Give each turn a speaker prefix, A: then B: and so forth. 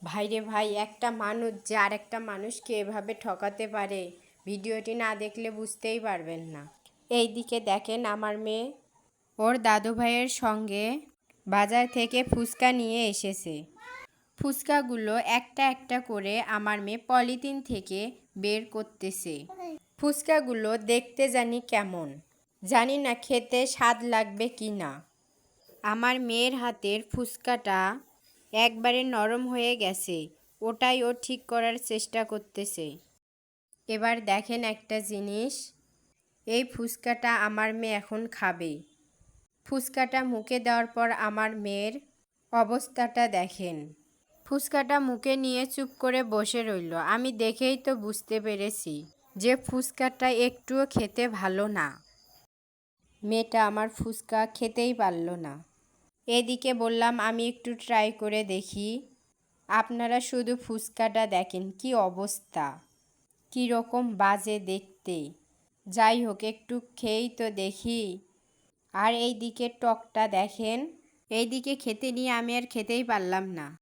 A: ভাইরে ভাই, একটা মানুষ যে আর একটা মানুষকে এভাবে ঠকাতে পারে, ভিডিওটি না দেখলে বুঝতেই পারবেন না। এইদিকে দেখেন আমার মেয়ে ওর দাদু ভাইয়ের সঙ্গে বাজার থেকে ফুচকা নিয়ে এসেছে। ফুচকাগুলো একটা একটা করে আমার মেয়ে পলিথিন থেকে বের করতেছে। ফুচকাগুলো দেখতে জানি কেমন, জানি না খেতে স্বাদ লাগবে কি না। আমার মেয়ের হাতের ফুচকাটা একবারে নরম হয়ে গেছে, ওটাই ও ঠিক করার চেষ্টা করতেছে। এবার দেখেন একটা জিনিস, এই ফুচকাটা আমার মেয়ে এখন খাবে। ফুচকাটা মুখে দেওয়ার পর আমার মেয়ের অবস্থাটা দেখেন। ফুচকাটা মুখে নিয়ে চুপ করে বসে রইল। আমি দেখেই তো বুঝতে পেরেছি যে ফুচকাটা একটুও খেতে ভালো না। মেয়েটা আমার ফুচকা খেতেই পারল না। এদিকে বললাম আমি একটু ট্রাই করে দেখি। আপনারা শুধু ফুচকাটা দেখেন কি অবস্থা, কি রকম বাজে দেখতে। যাই হোক, একটু খেয়েই তো দেখি। আর এই দিকে টকটা দেখেন, এইদিকে খেতে নিয়ে আমি আর খেতেই পারলাম না।